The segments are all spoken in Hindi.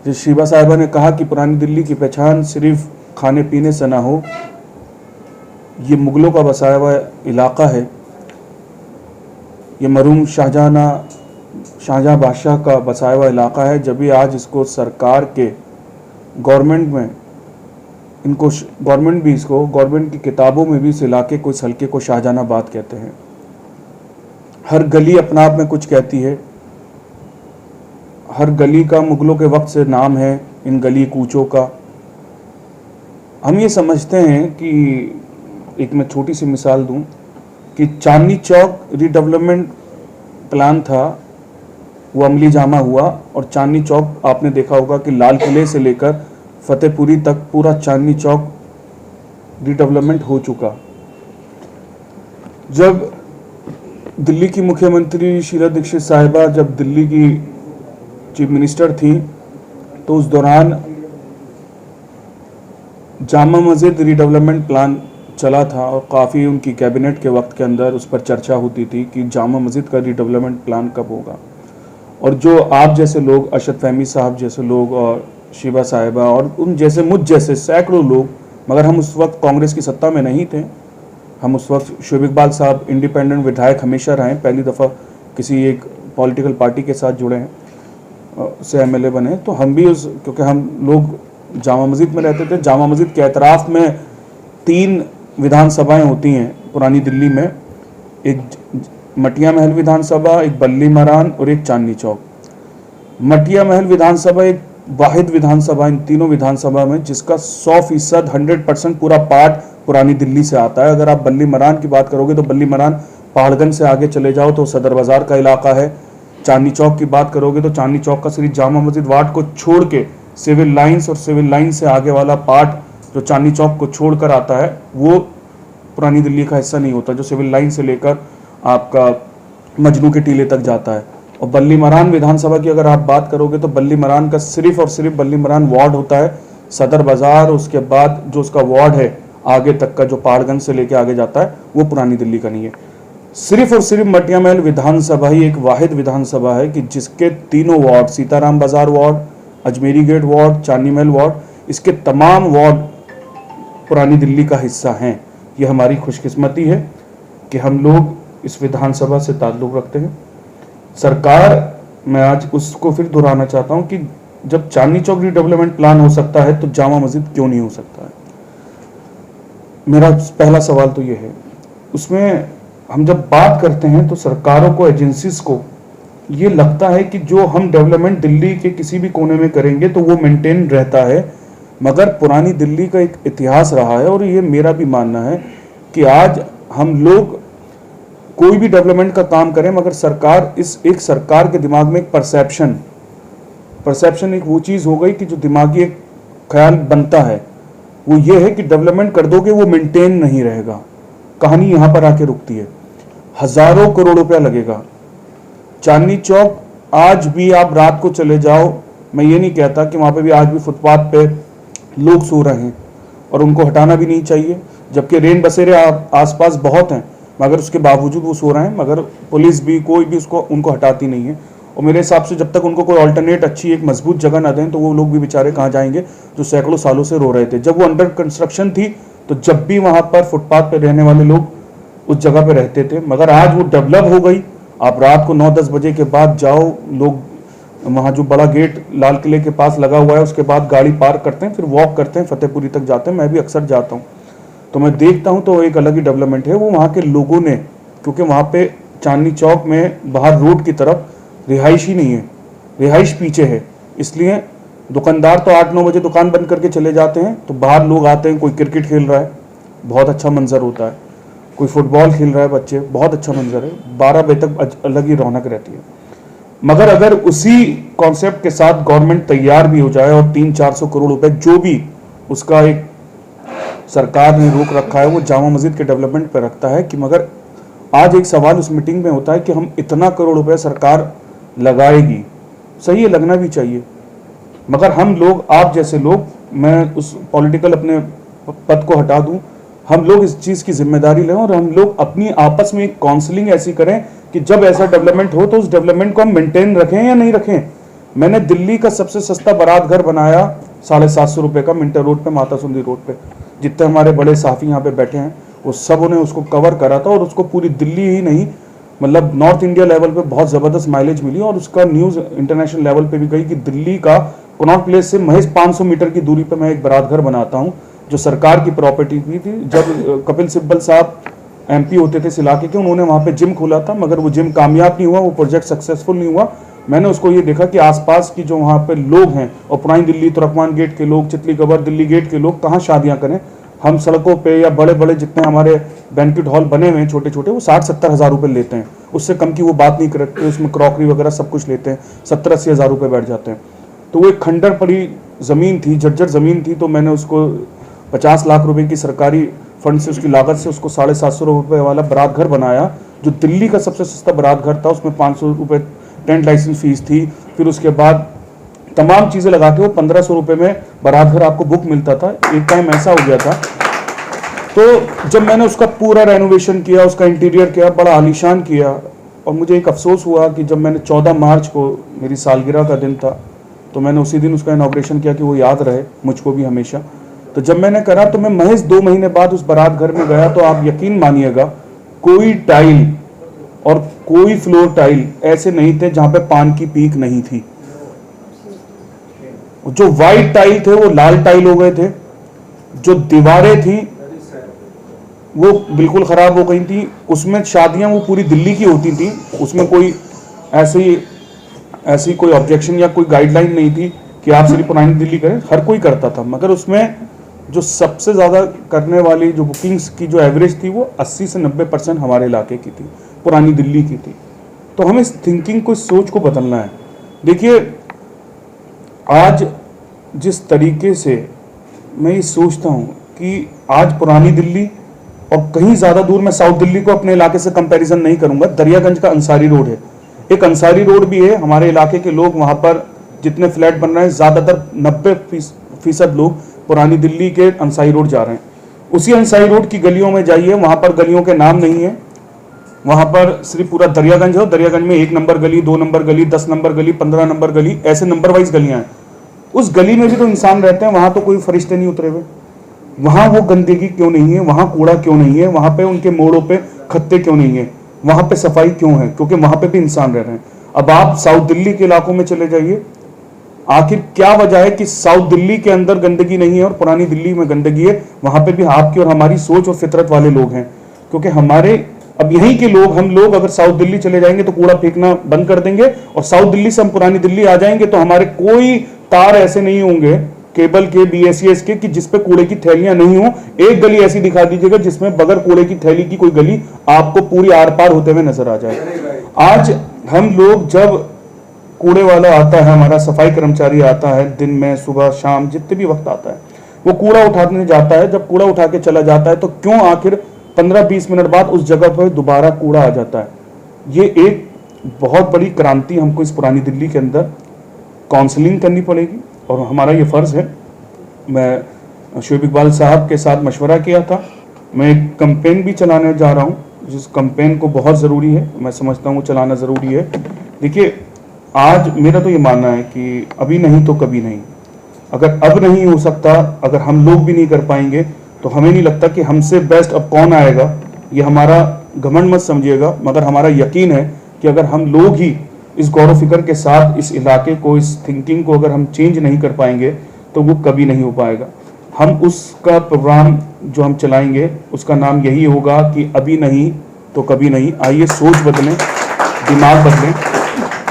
जिस शीबा साहिबा ने कहा कि पुरानी दिल्ली की पहचान सिर्फ खाने पीने से ना हो, ये मुग़लों का बसाया हुआ इलाका है, ये मरहूम शाहजहाँ बादशाह का बसाया हुआ इलाका है। जब भी आज इसको सरकार के गवर्नमेंट की किताबों में भी इस इलाके को, इस हल्के को शाहजहानाबाद कहते हैं। हर गली अपना आप में कुछ कहती है, हर गली का मुग़लों के वक्त से नाम है इन गली कूचों का। हम ये समझते हैं कि एक मैं छोटी सी मिसाल दूं कि चांदनी चौक रीडेवलपमेंट प्लान था, वो अमली जामा हुआ और चांदनी चौक आपने देखा होगा कि लाल किले से लेकर फतेहपुरी तक पूरा चांदनी चौक रीडेवलपमेंट हो चुका। जब दिल्ली की मुख्यमंत्री शीला दीक्षित साहिबा जब दिल्ली की चीफ मिनिस्टर थी, तो उस दौरान जामा मस्जिद रीडेवलपमेंट प्लान चला था और काफ़ी उनकी कैबिनेट के वक्त के अंदर उस पर चर्चा होती थी कि जामा मस्जिद का रीडेवलपमेंट प्लान कब होगा। और जो आप जैसे लोग, अरशद फहमी साहब जैसे लोग और शीबा साहिबा और उन जैसे मुझ जैसे सैकड़ों लोग, मगर हम उस वक्त कांग्रेस की सत्ता में नहीं थे, हम उस वक्त शोएब इकबाल साहब इंडिपेंडेंट विधायक हमेशा रहे, पहली दफ़ा किसी एक पॉलिटिकल पार्टी के साथ जुड़े हैं, से एमएलए बने। तो हम भी क्योंकि हम लोग जामा मस्जिद में रहते थे, जामा मस्जिद के एतराफ़ में 3 विधानसभाएं होती हैं पुरानी दिल्ली में, एक मटिया महल विधानसभा, एक बल्ली मरान और एक चांदनी चौक। मटिया महल विधानसभा एक वाहिद विधानसभा इन तीनों विधानसभा में जिसका 100% 100% पूरा पार्ट पुरानी दिल्ली से आता है। अगर आप बल्ली मरान की बात करोगे तो बल्ली मरान पहाड़गंज से आगे चले जाओ तो सदर बाजार का इलाका है। चांदनी चौक की बात करोगे तो चांदनी चौक का सिर्फ जामा मस्जिद वार्ड को छोड़ के सिविल लाइन्स और सिविल लाइन से आगे वाला पार्ट जो चांदनी चौक को छोड़कर आता है वो पुरानी दिल्ली का हिस्सा नहीं होता, जो सिविल लाइन से लेकर आपका मजनू के टीले तक जाता है। और बल्ली मरान विधानसभा की अगर आप बात करोगे तो बल्ली मरान का सिर्फ और सिर्फ बल्ली मरान वार्ड होता है, सदर बाजार, उसके बाद जो उसका वार्ड है आगे तक का जो पहाड़गंज से लेके आगे जाता है वो पुरानी दिल्ली का नहीं है। सिर्फ और सिर्फ मटिया महल विधानसभा ही एक वाहिद विधानसभा है कि जिसके तीनों वार्ड, सीताराम बाजार वार्ड, अजमेरी गेट वार्ड, चांदनी महल वार्ड, इसके तमाम वार्ड पुरानी दिल्ली का हिस्सा हैं। यह हमारी खुशकिस्मती है कि हम लोग इस विधानसभा से ताल्लुक़ रखते हैं। सरकार, मैं आज उसको फिर दोहराना चाहता हूँ कि जब चांदनी चौक रीडेवलपमेंट प्लान हो सकता है तो जामा मस्जिद क्यों नहीं हो सकता है? मेरा पहला सवाल तो ये है। उसमें हम जब बात करते हैं तो सरकारों को, एजेंसीज को ये लगता है कि जो हम डेवलपमेंट दिल्ली के किसी भी कोने में करेंगे तो वो मेंटेन रहता है, मगर पुरानी दिल्ली का एक इतिहास रहा है और ये मेरा भी मानना है कि आज हम लोग कोई भी डेवलपमेंट का काम करें मगर सरकार के दिमाग में एक परसेप्शन एक वो चीज़ हो गई कि जो दिमागी एक ख्याल बनता है वो ये है कि डेवलपमेंट कर दोगे वो मेंटेन नहीं रहेगा। कहानी यहाँ पर आके रुकती है। हजारों करोड़ रुपया लगेगा। चांदनी चौक आज भी आप रात को चले जाओ, मैं ये नहीं कहता कि वहाँ पे भी आज भी फुटपाथ पे लोग सो रहे हैं और उनको हटाना भी नहीं चाहिए, जबकि रेन बसेरे आसपास बहुत हैं, मगर उसके बावजूद वो सो रहे हैं, मगर पुलिस भी कोई भी उनको हटाती नहीं है। और मेरे हिसाब से जब तक उनको कोई अल्टरनेट अच्छी एक मजबूत जगह ना दें तो वो लोग भी बेचारे कहाँ जाएंगे जो सैकड़ों सालों से रो रहे थे। जब वो अंडर कंस्ट्रक्शन थी तो जब भी वहाँ पर फुटपाथ पर रहने वाले लोग उस जगह पर रहते थे, मगर आज वो डेवलप हो गई। आप रात को 9-10 बजे के बाद जाओ, लोग वहाँ जो बड़ा गेट लाल किले के पास लगा हुआ है उसके बाद गाड़ी पार्क करते हैं, फिर वॉक करते हैं, फतेहपुरी तक जाते हैं। मैं भी अक्सर जाता हूँ तो मैं देखता हूँ तो एक अलग ही डेवलपमेंट है। वो वहाँ के लोगों ने, क्योंकि वहाँ पे चांदनी चौक में बाहर रोड की तरफ रिहाइश ही नहीं है, रिहाइश पीछे है, इसलिए दुकानदार तो 8-9 बजे दुकान बंद करके चले जाते हैं, तो बाहर लोग आते हैं, कोई क्रिकेट खेल रहा है, बहुत अच्छा मंजर होता है, कोई फुटबॉल खेल रहा है बच्चे, बहुत अच्छा मंजर है, 12 बजे तक अलग ही रौनक रहती है। मगर अगर उसी कॉन्सेप्ट के साथ गवर्नमेंट तैयार भी हो जाए और 300-400 करोड़ रुपए जो भी उसका एक सरकार ने रोक रखा है वो जामा मस्जिद के डेवलपमेंट पर रखता है कि मगर आज एक सवाल उस मीटिंग में होता है कि हम इतना करोड़ रुपए सरकार लगाएगी, सही है, लगना भी चाहिए, मगर हम लोग, आप जैसे लोग, मैं उस पॉलिटिकल अपने पद को हटा दूं, हम लोग इस चीज़ की जिम्मेदारी लें और हम लोग अपनी आपस में एक काउंसलिंग ऐसी करें कि जब ऐसा डेवलपमेंट हो तो उस डेवलपमेंट को हम मेंटेन रखें या नहीं रखें। मैंने दिल्ली का सबसे सस्ता बारात घर बनाया 750 रुपये का, मिंटर रोड पे, माता सुंदरी रोड पे। जितने हमारे बड़े साफी यहाँ पे बैठे हैं वो सब ने उसको कवर करा था, और उसको पूरी दिल्ली ही नहीं मतलब नॉर्थ इंडिया लेवल पे बहुत ज़बरदस्त माइलेज मिली, और उसका न्यूज़ इंटरनेशनल लेवल पे भी गई कि दिल्ली का कनॉट प्लेस से महज 500 मीटर की दूरी पे मैं एक बारात घर बनाता हूँ, जो सरकार की प्रॉपर्टी की थी। जब कपिल सिब्बल साहब MP होते थे इस इलाके के, उन्होंने वहाँ पे जिम खोला था, मगर वो जिम कामयाब नहीं हुआ, वो प्रोजेक्ट सक्सेसफुल नहीं हुआ। मैंने उसको ये देखा कि आसपास की जो वहाँ पे लोग हैं, और पुरानी दिल्ली तुर्कमान गेट के लोग, चितली कबर दिल्ली गेट के लोग कहाँ शादियाँ करें। हम सड़कों पे या बड़े बड़े जितने हमारे बैंक्वेट हॉल बने हुए हैं छोटे छोटे, वो 60-70 हज़ार रुपये लेते हैं, उससे कम की वो बात नहीं करते। उसमें क्रॉकरी वगैरह सब कुछ लेते हैं, 70-80 हज़ार रुपये बैठ जाते हैं। तो वो एक खंडर पड़ी ज़मीन थी, जर्जर ज़मीन थी, तो मैंने उसको 50 लाख रुपए की सरकारी फंड से, उसकी लागत से उसको 750 रुपये वाला बारात घर बनाया, जो दिल्ली का सबसे सस्ता बारात घर था। उसमें 500 रुपये टेंट लाइसेंस फीस थी, फिर उसके बाद तमाम चीज़ें लगा के वो 1500 रुपये में बारात घर आपको बुक मिलता था। एक टाइम ऐसा हो गया था। तो जब मैंने उसका पूरा रेनोवेशन किया, उसका इंटीरियर किया, बड़ा आलीशान किया, और मुझे एक अफसोस हुआ कि जब मैंने 14 मार्च को, मेरी सालगिरह का दिन था, तो मैंने उसी दिन उसका इनॉग्रेशन किया कि वो याद रहे मुझको भी हमेशा। तो जब मैंने करा तो मैं महज 2 महीने बाद उस बारात घर में गया, तो आप यकीन मानिएगा कोई टाइल और कोई फ्लोर टाइल ऐसे नहीं थे जहां पे पान की पीक नहीं थी। जो वाइट टाइल थे वो लाल टाइल हो गए थे, जो दीवारें थी वो बिल्कुल खराब हो गई थी। उसमें शादियां वो पूरी दिल्ली की होती थी, उसमें कोई ऐसी कोई ऑब्जेक्शन या कोई गाइडलाइन नहीं थी कि आप सिर्फ पुरानी दिल्ली करें, हर कोई करता था। मगर उसमें जो सबसे ज़्यादा करने वाली जो बुकिंग्स की जो एवरेज थी वो 80 से 90% हमारे इलाके की थी, पुरानी दिल्ली की थी। तो हमें इस थिंकिंग को, इस सोच को बदलना है। देखिए, आज जिस तरीके से मैं ये सोचता हूँ कि आज पुरानी दिल्ली, और कहीं ज़्यादा दूर मैं साउथ दिल्ली को अपने इलाके से कंपैरिजन नहीं करूँगा, दरियागंज का अंसारी रोड है, एक अंसारी रोड भी है। हमारे इलाके के लोग वहाँ पर जितने फ्लैट बन रहे हैं, ज़्यादातर 90% लोग पुरानी दिल्ली के अंसारी रोड जा रहे हैं। उसी अंसारी रोड की गलियों में जाइए, वहाँ पर गलियों के नाम नहीं है, वहाँ पर सिर्फ पूरा दरियागंज है। दरियागंज में 1 नंबर गली, 2 नंबर गली, 10 नंबर गली, 15 नंबर गली, ऐसे नंबर वाइज गलियाँ हैं। उस गली में भी तो इंसान रहते हैं, वहाँ तो कोई फरिश्ते नहीं उतरे हुए। वहाँ वो गंदगी क्यों नहीं है, वहाँ कूड़ा क्यों नहीं है, वहाँ पे उनके मोड़ों पे खत्ते क्यों नहीं है, वहाँ पे सफाई क्यों है? क्योंकि वहाँ पे भी इंसान रह रहे हैं। अब आप साउथ दिल्ली के इलाकों में चले जाइए, आखिर क्या वजह है कि साउथ दिल्ली के अंदर गंदगी नहीं है और पुरानी दिल्ली में गंदगी है? वहाँ पे भी आपकी और हमारी सोच और फितरत वाले लोग हैं। क्योंकि हमारे अब यहीं के लोग, हम लोग अगर साउथ दिल्ली चले जाएंगे तो कूड़ा फेंकना बंद कर देंगे, और साउथ दिल्ली से हम पुरानी दिल्ली आ जाएंगे तो हमारे कोई तार ऐसे नहीं होंगे केबल के, BSES के, कि जिसपे कूड़े की थैलियां नहीं हो। एक गली ऐसी दिखा दीजिएगा जिसमें बगैर कूड़े की थैली की कोई गली आपको पूरी आर पार होते हुए नजर आ जाए। आज हम लोग, जब कूड़े वाला आता है, हमारा सफाई कर्मचारी आता है, दिन में सुबह शाम जितने भी वक्त आता है, वो कूड़ा उठाने जाता है, जब कूड़ा उठा के चला जाता है तो क्यों आखिर 15-20 मिनट बाद उस जगह पर दोबारा कूड़ा आ जाता है? ये एक बहुत बड़ी क्रांति हमको इस पुरानी दिल्ली के अंदर काउंसलिंग करनी पड़ेगी, और हमारा ये फ़र्ज़ है। मैं शोएब इकबाल साहब के साथ मशवरा किया था, मैं एक कैंपेन भी चलाने जा रहा हूँ, जिस कैंपेन को बहुत ज़रूरी है, मैं समझता हूँ चलाना ज़रूरी है। देखिए, आज मेरा तो ये मानना है कि अभी नहीं तो कभी नहीं। अगर अब नहीं हो सकता, अगर हम लोग भी नहीं कर पाएंगे, तो हमें नहीं लगता कि हमसे बेस्ट अब कौन आएगा। ये हमारा घमंड मत समझिएगा, मगर हमारा यकीन है कि अगर हम लोग ही इस गौर फिक्र के साथ इस इलाके को, इस थिंकिंग को अगर हम चेंज नहीं कर पाएंगे तो वो कभी नहीं हो पाएगा। हम उसका प्रोग्राम जो हम चलाएंगे उसका नाम यही होगा कि अभी नहीं तो कभी नहीं। आइए सोच बदलें, दिमाग बदलें।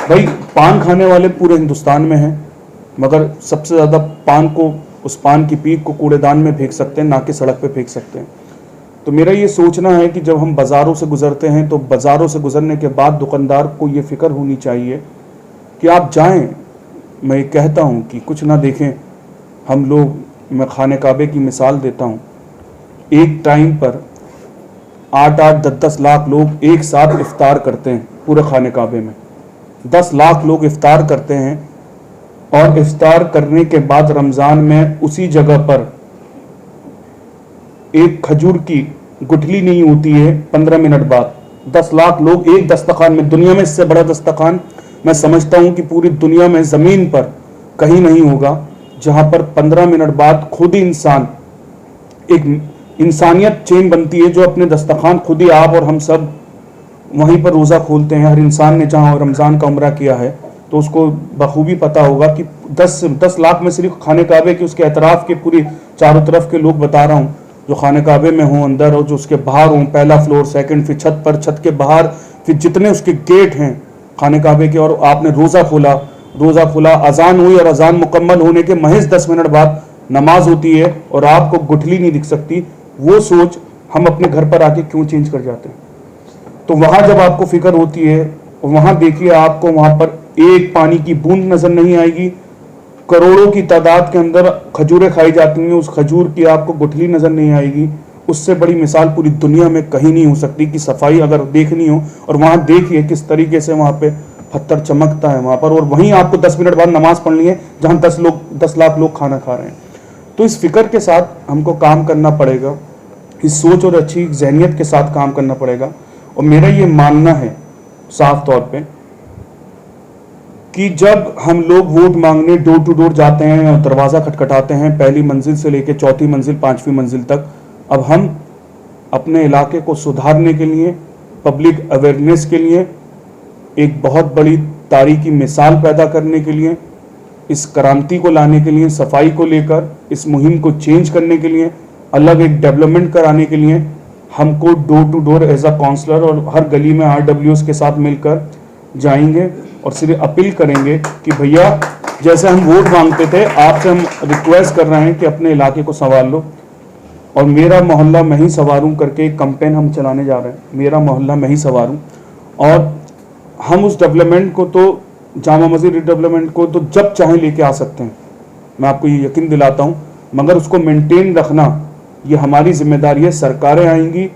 भाई, पान खाने वाले पूरे हिंदुस्तान में हैं, मगर सबसे ज़्यादा पान को, उस पान की पीक को कूड़ेदान में फेंक सकते हैं, ना कि सड़क पे फेंक सकते हैं। तो मेरा ये सोचना है कि जब हम बाज़ारों से गुज़रते हैं तो बाज़ारों से गुज़रने के बाद दुकानदार को ये फ़िक्र होनी चाहिए कि आप जाएं, मैं ये कहता हूँ कि कुछ ना देखें। हम लोग, मैं खाने काबे की मिसाल देता हूँ, एक टाइम पर 8-8, 10-10 लाख लोग एक साथ इफ्तार करते हैं पूरे खाने काबे में। 10 लाख लोग इफ्तार करते हैं, और इफ्तार करने के बाद रमज़ान में उसी जगह पर एक खजूर की गुठली नहीं होती है 15 मिनट बाद। 10 लाख लोग एक दस्तरखान में, दुनिया में इससे बड़ा दस्तरखान मैं समझता हूं कि पूरी दुनिया में ज़मीन पर कहीं नहीं होगा जहां पर 15 मिनट बाद खुद ही इंसान, एक इंसानियत चेन बनती है जो अपने दस्तरखान खुद ही आप और हम सब वहीं पर रोज़ा खोलते हैं। हर इंसान ने जहाँ रमज़ान का उम्रा किया है तो उसको बखूबी पता होगा कि 10 लाख में सिर्फ खाने काबे के उसके एतराफ़ के पूरी चारों तरफ के लोग बता रहा हूँ जो खाने काबे में हों अंदर, और जो उसके बाहर हों, पहला फ्लोर, सेकंड, फिर छत पर, छत के बाहर, फिर जितने उसके गेट हैं खाने काबे के, और आपने रोज़ा खोला, अजान हुई और अजान मुकम्मल होने के महज 10 मिनट बाद नमाज होती है और आपको गुठली नहीं दिख सकती। वो सोच हम अपने घर पर आके क्यों चेंज कर जाते हैं? तो वहां जब आपको फिक्र होती है, वहां देखिए आपको वहां पर एक पानी की बूंद नजर नहीं आएगी, करोड़ों की तादाद के अंदर खजूरें खाई जाती हैं, उस खजूर की आपको गुठली नजर नहीं आएगी। उससे बड़ी मिसाल पूरी दुनिया में कहीं नहीं हो सकती कि सफाई अगर देखनी हो। और वहां देखिए किस तरीके से वहां पे पत्थर चमकता है वहां पर, और वहीं आपको 10 मिनट बाद नमाज पढ़नी है जहां 10 लाख लोग खाना खा रहे हैं। तो इस फिक्र के साथ हमको काम करना पड़ेगा, इस सोच और अच्छी जहनियत के साथ काम करना पड़ेगा। और मेरा ये मानना है साफ तौर पे कि जब हम लोग वोट मांगने डोर टू डोर जाते हैं और दरवाज़ा खटखटाते हैं, पहली मंजिल से लेकर चौथी मंजिल, 5वीं मंजिल तक, अब हम अपने इलाके को सुधारने के लिए, पब्लिक अवेयरनेस के लिए, एक बहुत बड़ी तारीखी मिसाल पैदा करने के लिए, इस क्रांति को लाने के लिए, सफाई को लेकर इस मुहिम को चेंज करने के लिए, अलग एक डेवलपमेंट कराने के लिए हमको door to door as a counsellor और हर गली में RWs के साथ मिलकर जाएंगे और सिर्फ अपील करेंगे कि भैया जैसे हम वोट मांगते थे, आपसे हम रिक्वेस्ट कर रहे हैं कि अपने इलाके को संभाल लो, और मेरा मोहल्ला मैं ही संवारूं करके एक कैंपेन हम चलाने जा रहे हैं। मेरा मोहल्ला मैं ही संवारूं, और हम उस डेवलपमेंट को तो, जामा मस्जिद रिडेवलपमेंट को तो जब चाहे लेके आ सकते हैं, मैं आपको ये यकीन दिलाता हूँ, मगर उसको मेंटेन रखना ये हमारी जिम्मेदारी है। सरकारें आएंगी,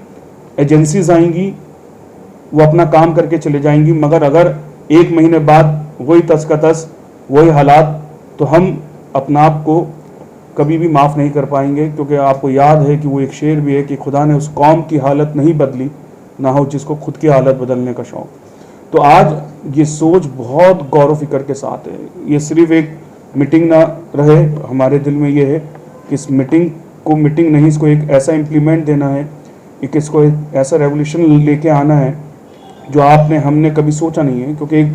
एजेंसीज आएंगी, वो अपना काम करके चले जाएंगी, मगर अगर 1 महीने बाद वही तस का तस, वही हालात, तो हम अपना आप को कभी भी माफ़ नहीं कर पाएंगे। क्योंकि आपको याद है कि वो एक शेर भी है कि खुदा ने उस कौम की हालत नहीं बदली, ना हो जिसको खुद की हालत बदलने का शौक़। तो आज ये सोच बहुत गौर फिक्र के साथ है। ये सिर्फ एक मीटिंग ना रहे, हमारे दिल में ये है कि इस मीटिंग को मीटिंग नहीं, इसको एक ऐसा इम्प्लीमेंट देना है, एक इसको एक ऐसा रेवोल्यूशन लेके आना है जो आपने हमने कभी सोचा नहीं है। क्योंकि एक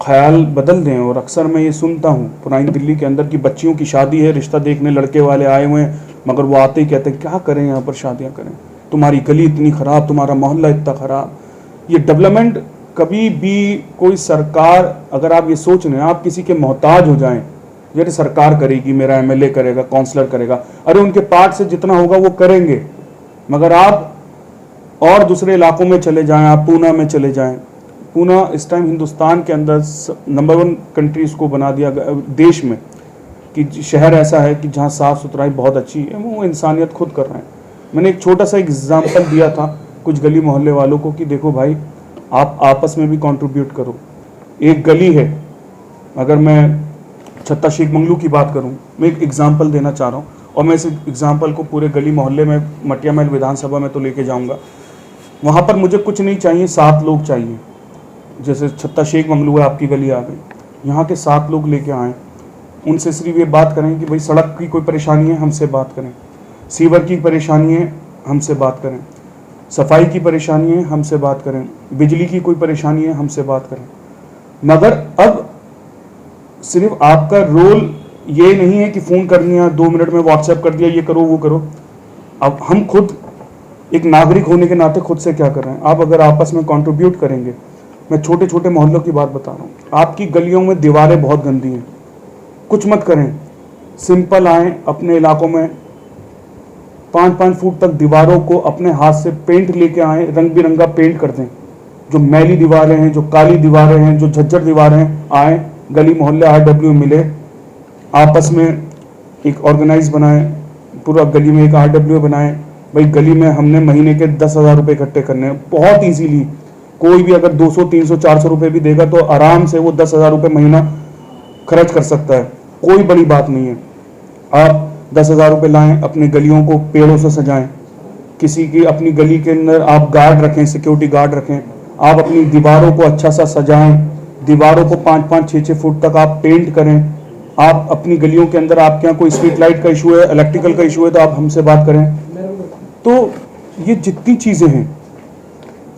ख्याल बदल दें, और अक्सर मैं ये सुनता हूँ पुरानी दिल्ली के अंदर की बच्चियों की शादी है, रिश्ता देखने लड़के वाले आए हुए हैं, मगर वो आते ही कहते हैं क्या करें यहाँ पर शादियाँ करें, तुम्हारी गली इतनी ख़राब, तुम्हारा मोहल्ला इतना ख़राब। ये डेवलपमेंट कभी भी कोई सरकार, अगर आप ये सोच रहे हैं आप किसी के मोहताज हो जाएं, जैसे सरकार करेगी, मेरा MLA करेगा, काउंसलर करेगा, अरे उनके पार्ट से जितना होगा वो करेंगे, मगर आप और दूसरे इलाकों में चले जाएं, आप पूना में चले जाएं। पूना इस टाइम हिंदुस्तान के अंदर नंबर 1 कंट्री इसको बना दिया देश में, कि शहर ऐसा है कि जहाँ साफ़ सुथराई बहुत अच्छी है, वो इंसानियत खुद कर रहे हैं। मैंने एक छोटा सा एग्जाम्पल दिया था कुछ गली मोहल्ले वालों को कि देखो भाई, आप आपस में भी कंट्रीब्यूट करो। एक गली है, अगर मैं छत्ता शेख मंगलू की बात करूं, मैं एक एग्जाम्पल देना चाह रहा हूं, और मैं इस एग्जाम्पल को पूरे गली मोहल्ले में, मटिया महल विधानसभा में तो लेके जाऊंगा। वहां पर मुझे कुछ नहीं चाहिए, 7 लोग चाहिए। जैसे छत्ता शेख मंगलू है, आपकी गली आ गई, यहाँ के 7 लोग लेके आएँ, उनसे सिर्फ ये बात करें कि भाई सड़क की कोई परेशानी है, हमसे बात करें, सीवर की परेशानी है, हमसे बात करें, सफाई की परेशानी है, हमसे बात करें, बिजली की कोई परेशानी है, हमसे बात करें। मगर अब सिर्फ आपका रोल ये नहीं है कि फ़ोन कर लिया, 2 मिनट में व्हाट्सएप कर दिया, ये करो वो करो। अब हम खुद एक नागरिक होने के नाते खुद से क्या कर रहे हैं? आप अगर आपस में कंट्रीब्यूट करेंगे, मैं छोटे छोटे मोहल्लों की बात बता रहा हूँ, आपकी गलियों में दीवारें बहुत गंदी हैं, कुछ मत करें, सिंपल आएँ अपने इलाकों में 5-5 फुट तक दीवारों को अपने हाथ से पेंट लेके आएँ, रंग बिरंगा पेंट कर दें। जो मैली दीवारें हैं, जो काली दीवारें हैं, जो झज्जर दीवारें हैं, आएँ गली मोहल्ले RW मिले, आपस में एक ऑर्गेनाइज बनाएं, पूरा गली में एक RW बनाएं। भाई गली में हमने महीने के 10,000 रुपये इकट्ठे करने हैं, बहुत इजीली। कोई भी अगर 200, 300, 400 रुपये भी देगा तो आराम से वो 10,000 रुपये महीना खर्च कर सकता है, कोई बड़ी बात नहीं है। आप 10,000 रुपये लाएं, अपनी गलियों को पेड़ों से सजाएं, किसी की अपनी गली के अंदर आप गार्ड रखें, सिक्योरिटी गार्ड रखें, आप अपनी दीवारों को अच्छा सा सजाएं, दीवारों को 5-5, 6-6 फुट तक आप पेंट करें। आप अपनी गलियों के अंदर, आपके यहाँ कोई स्ट्रीट लाइट का इशू है, इलेक्ट्रिकल का इशू है, तो आप हमसे बात करें। तो ये जितनी चीज़ें हैं,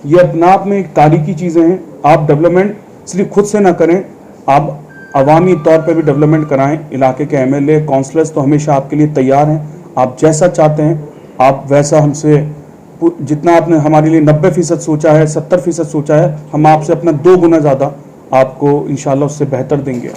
ये अपना आप में एक तारीखी चीज़ें हैं। आप डेवलपमेंट सिर्फ खुद से ना करें, आप अवामी तौर पे भी डेवलपमेंट कराएं। इलाके के एमएलए, काउंसलर्स तो हमेशा आपके लिए तैयार हैं। आप जैसा चाहते हैं आप वैसा हमसे, जितना आपने हमारे लिए 90% सोचा है, 70% सोचा है, हम आपसे अपना 2 गुना ज़्यादा आपको इंशाल्लाह उससे बेहतर देंगे।